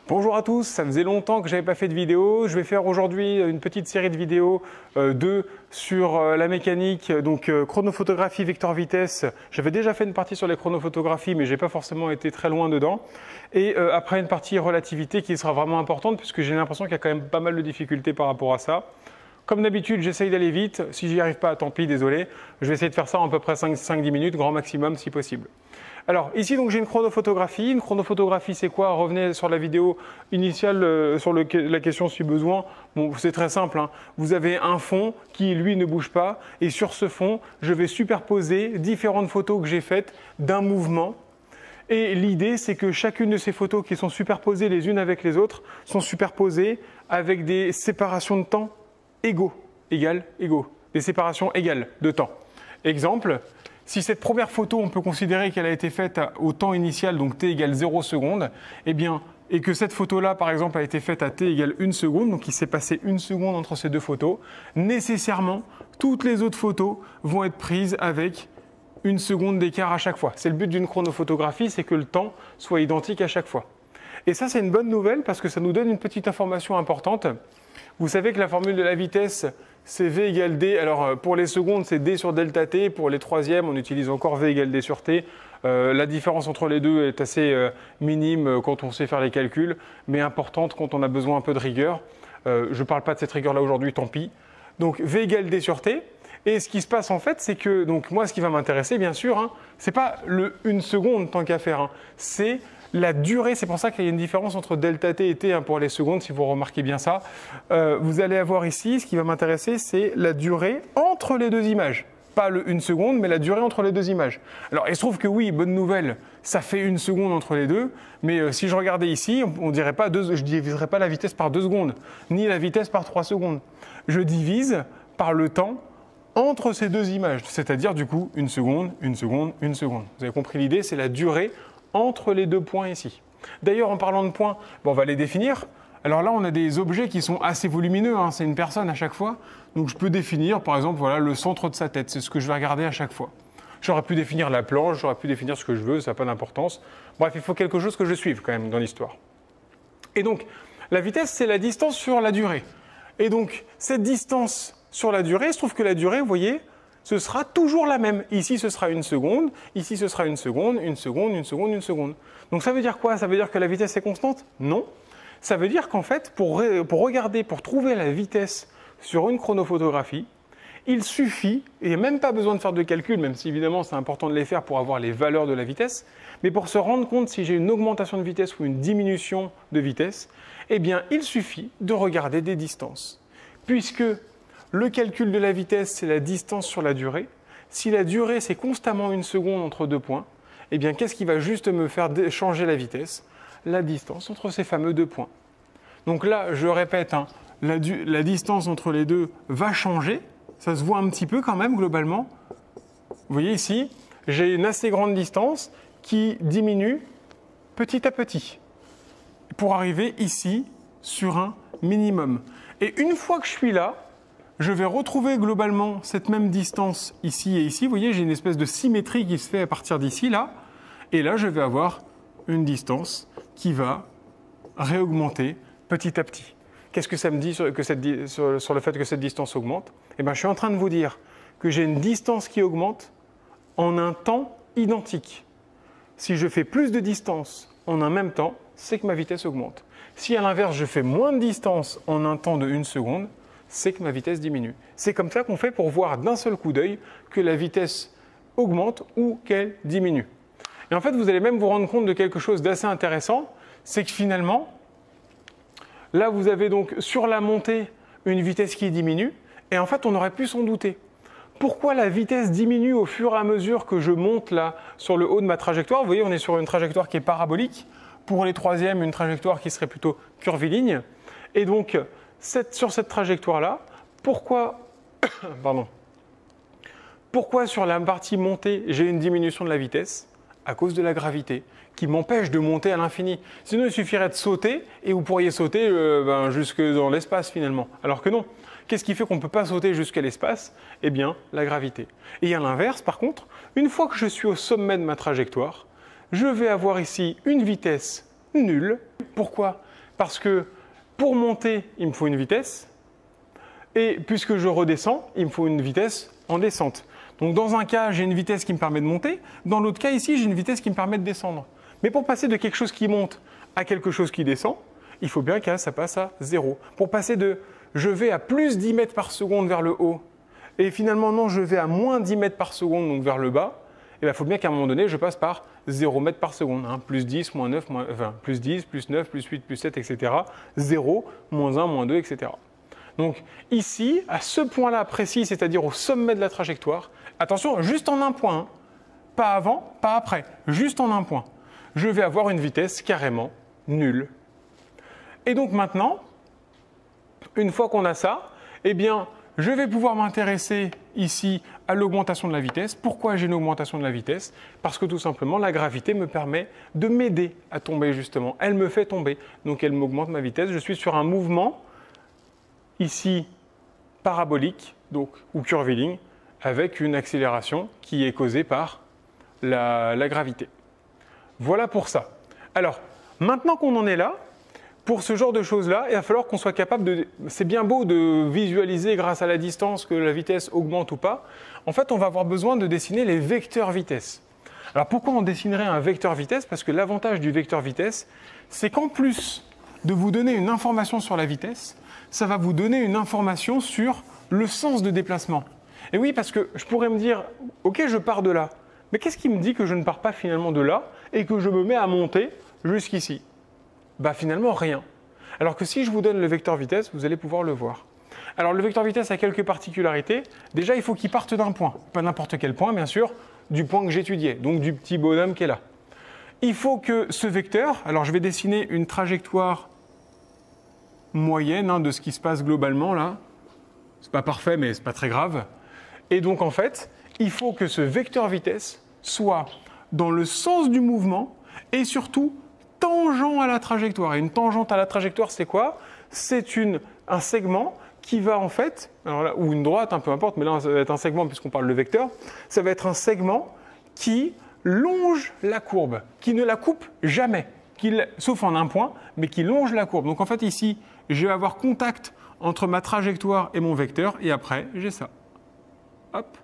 Bonjour à tous, ça faisait longtemps que je n'avais pas fait de vidéo. Je vais faire aujourd'hui une petite série de vidéos, deux sur la mécanique, donc chronophotographie, vecteur vitesse. J'avais déjà fait une partie sur les chronophotographies, mais je n'ai pas forcément été très loin dedans. Et après une partie relativité qui sera vraiment importante, puisque j'ai l'impression qu'il y a quand même pas mal de difficultés par rapport à ça. Comme d'habitude, j'essaye d'aller vite. Si j'y arrive pas, tant pis, désolé. Je vais essayer de faire ça en à peu près 5-10 minutes, grand maximum si possible. Alors ici donc j'ai une chronophotographie. Une chronophotographie c'est quoi? Revenez sur la vidéo initiale sur la question si besoin. Bon, c'est très simple, hein. Vous avez un fond qui lui ne bouge pas et sur ce fond je vais superposer différentes photos que j'ai faites d'un mouvement. Et l'idée c'est que chacune de ces photos qui sont superposées les unes avec les autres sont superposées avec des séparations de temps égaux, égaux, des séparations égales de temps. Exemple. Si cette première photo, on peut considérer qu'elle a été faite au temps initial, donc t égale 0 seconde, eh bien, et que cette photo-là, par exemple, a été faite à t égale 1 seconde, donc il s'est passé 1 seconde entre ces deux photos, nécessairement, toutes les autres photos vont être prises avec 1 seconde d'écart à chaque fois. C'est le but d'une chronophotographie, c'est que le temps soit identique à chaque fois. Et ça, c'est une bonne nouvelle parce que ça nous donne une petite information importante. Vous savez que la formule de la vitesse, c'est V égale D. Alors pour les secondes, c'est D sur delta T. Pour les troisièmes, on utilise encore V égale D sur T. La différence entre les deux est assez minime quand on sait faire les calculs, mais importante quand on a besoin un peu de rigueur. Je ne parle pas de cette rigueur-là aujourd'hui, tant pis. Donc V égale D sur T. Et ce qui se passe en fait, c'est que, donc moi ce qui va m'intéresser bien sûr, hein, c'est pas le 1 seconde tant qu'à faire, hein, c'est la durée. C'est pour ça qu'il y a une différence entre delta t et t hein, pour les secondes, si vous remarquez bien ça. Vous allez avoir ici, ce qui va m'intéresser, c'est la durée entre les deux images. Pas le 1 seconde, mais la durée entre les deux images. Alors il se trouve que oui, bonne nouvelle, ça fait 1 seconde entre les deux, mais si je regardais ici, on dirait pas je ne diviserais pas la vitesse par 2 secondes, ni la vitesse par 3 secondes. Je divise par le temps entre ces deux images, c'est-à-dire du coup 1 seconde, 1 seconde, 1 seconde. Vous avez compris l'idée, c'est la durée entre les deux points ici. D'ailleurs, en parlant de points, bon, on va les définir. Alors là, on a des objets qui sont assez volumineux, hein, c'est une personne à chaque fois. Donc je peux définir, par exemple, voilà, le centre de sa tête, c'est ce que je vais regarder à chaque fois. J'aurais pu définir la planche, j'aurais pu définir ce que je veux, ça n'a pas d'importance. Bref, il faut quelque chose que je suive quand même dans l'histoire. Et donc, la vitesse, c'est la distance sur la durée. Et donc, cette distance sur la durée, il se trouve que la durée, vous voyez, ce sera toujours la même. Ici, ce sera 1 seconde. Ici, ce sera 1 seconde, 1 seconde, 1 seconde, 1 seconde. Donc, ça veut dire quoi? Ça veut dire que la vitesse est constante? Non. Ça veut dire qu'en fait, pour regarder, pour trouver la vitesse sur une chronophotographie, il suffit, et il n'y a même pas besoin de faire de calcul, même si évidemment c'est important de les faire pour avoir les valeurs de la vitesse, mais pour se rendre compte si j'ai une augmentation de vitesse ou une diminution de vitesse, eh bien, il suffit de regarder des distances. Puisque le calcul de la vitesse, c'est la distance sur la durée. Si la durée, c'est constamment 1 seconde entre deux points, eh bien, qu'est-ce qui va juste me faire changer la vitesse? La distance entre ces fameux deux points. Donc là, je répète, hein, la distance entre les deux va changer. Ça se voit un petit peu quand même, globalement. Vous voyez ici, j'ai une assez grande distance qui diminue petit à petit pour arriver ici sur un minimum. Et une fois que je suis là, je vais retrouver globalement cette même distance ici et ici. Vous voyez, j'ai une espèce de symétrie qui se fait à partir d'ici, là. Et là, je vais avoir une distance qui va réaugmenter petit à petit. Qu'est-ce que ça me dit sur le fait que cette distance augmente? Eh bien, je suis en train de vous dire que j'ai une distance qui augmente en un temps identique. Si je fais plus de distance en un même temps, c'est que ma vitesse augmente. Si à l'inverse, je fais moins de distance en un temps de 1 seconde, c'est que ma vitesse diminue. C'est comme ça qu'on fait pour voir d'un seul coup d'œil que la vitesse augmente ou qu'elle diminue. Et en fait, vous allez même vous rendre compte de quelque chose d'assez intéressant, c'est que finalement, là vous avez donc sur la montée une vitesse qui diminue, et en fait on aurait pu s'en douter. Pourquoi la vitesse diminue au fur et à mesure que je monte là sur le haut de ma trajectoire? Vous voyez, on est sur une trajectoire qui est parabolique. Pour les troisièmes, une trajectoire qui serait plutôt curviligne. Et donc, sur cette trajectoire-là, pourquoi sur la partie montée, j'ai une diminution de la vitesse? À cause de la gravité, qui m'empêche de monter à l'infini. Sinon, il suffirait de sauter, et vous pourriez sauter jusque dans l'espace finalement. Alors que non. Qu'est-ce qui fait qu'on ne peut pas sauter jusqu'à l'espace? Eh bien, la gravité. Et à l'inverse, par contre, une fois que je suis au sommet de ma trajectoire, je vais avoir ici une vitesse nul. Pourquoi? Parce que pour monter, il me faut une vitesse. Et puisque je redescends, il me faut une vitesse en descente. Donc dans un cas, j'ai une vitesse qui me permet de monter. Dans l'autre cas, ici, j'ai une vitesse qui me permet de descendre. Mais pour passer de quelque chose qui monte à quelque chose qui descend, il faut bien que ça passe à 0. Pour passer de je vais à plus 10 mètres par seconde vers le haut, et finalement non, je vais à moins 10 mètres par seconde, donc vers le bas, il faut bien qu'à un moment donné, je passe par 0 mètres par seconde. Plus 10, moins 9, plus 10, plus 9, plus 8, plus 7, etc. 0, moins 1, moins 2, etc. Donc ici, à ce point-là précis, c'est-à-dire au sommet de la trajectoire, attention, juste en un point, hein, pas avant, pas après, juste en un point, je vais avoir une vitesse carrément nulle. Et donc maintenant, une fois qu'on a ça, eh bien, je vais pouvoir m'intéresser ici à l'augmentation de la vitesse. Pourquoi j'ai une augmentation de la vitesse? Parce que tout simplement, la gravité me permet de m'aider à tomber justement. Elle me fait tomber, donc elle m'augmente ma vitesse. Je suis sur un mouvement ici parabolique, donc, ou curviligne, avec une accélération qui est causée par la gravité. Voilà pour ça. Alors, maintenant qu'on en est là, pour ce genre de choses-là, il va falloir qu'on soit capable de... C'est bien beau de visualiser grâce à la distance que la vitesse augmente ou pas. En fait, on va avoir besoin de dessiner les vecteurs vitesse. Alors pourquoi on dessinerait un vecteur vitesse? Parce que l'avantage du vecteur vitesse, c'est qu'en plus de vous donner une information sur la vitesse, ça va vous donner une information sur le sens de déplacement. Et oui, parce que je pourrais me dire, ok, je pars de là, mais qu'est-ce qui me dit que je ne pars pas finalement de là et que je me mets à monter jusqu'ici? Bah finalement rien. Alors que si je vous donne le vecteur vitesse, vous allez pouvoir le voir. Alors le vecteur vitesse a quelques particularités. Déjà, il faut qu'il parte d'un point, pas n'importe quel point bien sûr, du point que j'étudiais, donc du petit bonhomme qui est là. Il faut que ce vecteur, alors je vais dessiner une trajectoire moyenne de ce qui se passe globalement là. C'est pas parfait, mais c'est pas très grave. Et donc en fait, il faut que ce vecteur vitesse soit dans le sens du mouvement et surtout tangent à la trajectoire. Et une tangente à la trajectoire, c'est quoi? C'est un segment qui va en fait, alors là, ou une droite, peu importe, mais là ça va être un segment puisqu'on parle de vecteur, ça va être un segment qui longe la courbe, qui ne la coupe jamais, sauf en un point, mais qui longe la courbe. Donc en fait ici, je vais avoir contact entre ma trajectoire et mon vecteur, et après j'ai ça. Hop.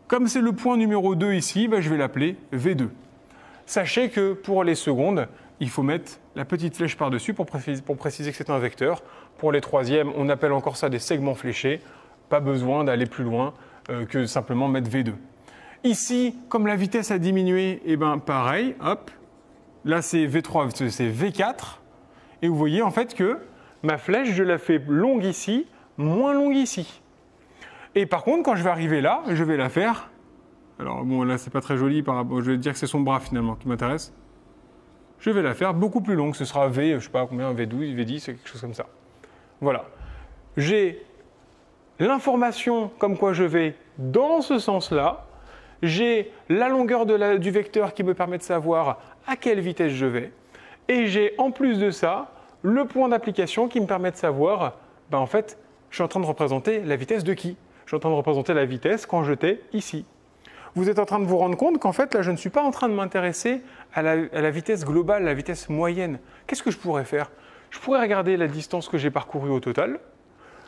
Comme c'est le point numéro 2 ici, je vais l'appeler V2. Sachez que pour les secondes, il faut mettre la petite flèche par-dessus pour préciser que c'est un vecteur. Pour les troisièmes, on appelle encore ça des segments fléchés. Pas besoin d'aller plus loin que simplement mettre V2. Ici, comme la vitesse a diminué, pareil, hop. Là, c'est V3, c'est V4. Et vous voyez en fait que ma flèche, je la fais longue ici, moins longue ici. Et par contre, quand je vais arriver là, je vais la faire... Alors bon, là, c'est pas très joli, je vais dire que c'est son bras finalement qui m'intéresse. Je vais la faire beaucoup plus longue, ce sera V, je sais pas combien, V12, V10, quelque chose comme ça. Voilà. J'ai l'information comme quoi je vais dans ce sens-là. J'ai la longueur du vecteur qui me permet de savoir à quelle vitesse je vais. Et j'ai en plus de ça, le point d'application qui me permet de savoir, en fait, je suis en train de représenter la vitesse de qui? Je suis en train de représenter la vitesse quand j'étais ici. Vous êtes en train de vous rendre compte qu'en fait, là, je ne suis pas en train de m'intéresser à la vitesse globale, la vitesse moyenne. Qu'est-ce que je pourrais faire? Je pourrais regarder la distance que j'ai parcourue au total.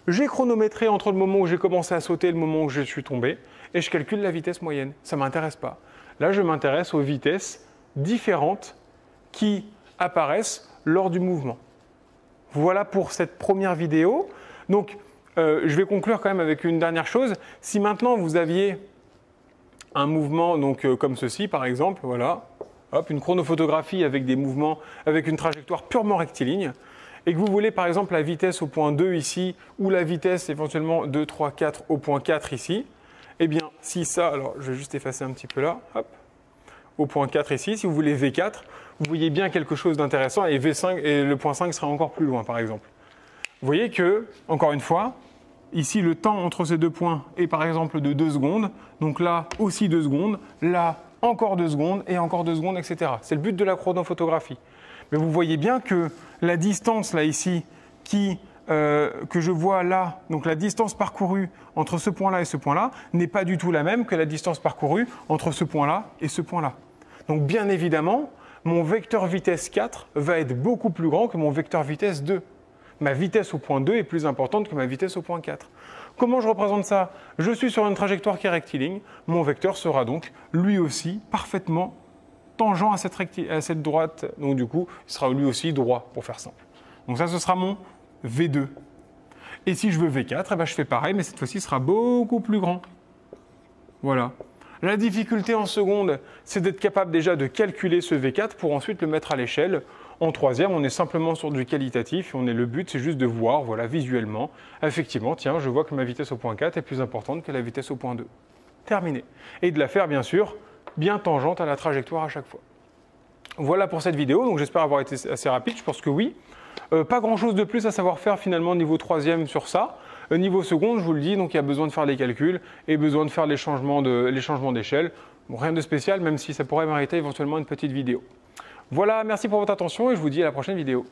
J'ai chronométré entre le moment où j'ai commencé à sauter et le moment où je suis tombé, et je calcule la vitesse moyenne. Ça ne m'intéresse pas. Là, je m'intéresse aux vitesses différentes qui apparaissent lors du mouvement. Voilà pour cette première vidéo. Donc, je vais conclure quand même avec une dernière chose. Si maintenant vous aviez un mouvement comme ceci, par exemple, voilà, hop, une chronophotographie avec des mouvements, avec une trajectoire purement rectiligne, et que vous voulez par exemple la vitesse au point 2 ici, ou la vitesse éventuellement 2, 3, 4 au point 4 ici, eh bien, si ça, alors je vais juste effacer un petit peu là, hop, au point 4 ici, si vous voulez V4, vous voyez bien quelque chose d'intéressant, et V5, et le point 5 sera encore plus loin, par exemple. Vous voyez que, encore une fois, ici, le temps entre ces deux points est par exemple de 2 secondes. Donc là, aussi 2 secondes. Là, encore 2 secondes et encore 2 secondes, etc. C'est le but de la chronophotographie. Mais vous voyez bien que la distance, là, ici, que je vois là, donc la distance parcourue entre ce point-là et ce point-là, n'est pas du tout la même que la distance parcourue entre ce point-là et ce point-là. Donc bien évidemment, mon vecteur vitesse 4 va être beaucoup plus grand que mon vecteur vitesse 2. Ma vitesse au point 2 est plus importante que ma vitesse au point 4. Comment je représente ça? Je suis sur une trajectoire qui est rectiligne. Mon vecteur sera donc lui aussi parfaitement tangent à cette droite. Donc du coup, il sera lui aussi droit pour faire simple. Donc ça, ce sera mon V2. Et si je veux V4, eh ben, je fais pareil, mais cette fois-ci, il sera beaucoup plus grand. Voilà. La difficulté en seconde, c'est d'être capable déjà de calculer ce V4 pour ensuite le mettre à l'échelle. En troisième, on est simplement sur du qualitatif et le but, c'est juste de voir, voilà, visuellement, effectivement, tiens, je vois que ma vitesse au point 4 est plus importante que la vitesse au point 2. Terminé. Et de la faire, bien sûr, bien tangente à la trajectoire à chaque fois. Voilà pour cette vidéo, donc j'espère avoir été assez rapide, je pense que oui. Pas grand-chose de plus à savoir faire finalement niveau troisième sur ça. Niveau seconde, je vous le dis, donc il y a besoin de faire des calculs et besoin de faire les changements d'échelle. Bon, rien de spécial, même si ça pourrait mériter éventuellement une petite vidéo. Voilà, merci pour votre attention et je vous dis à la prochaine vidéo.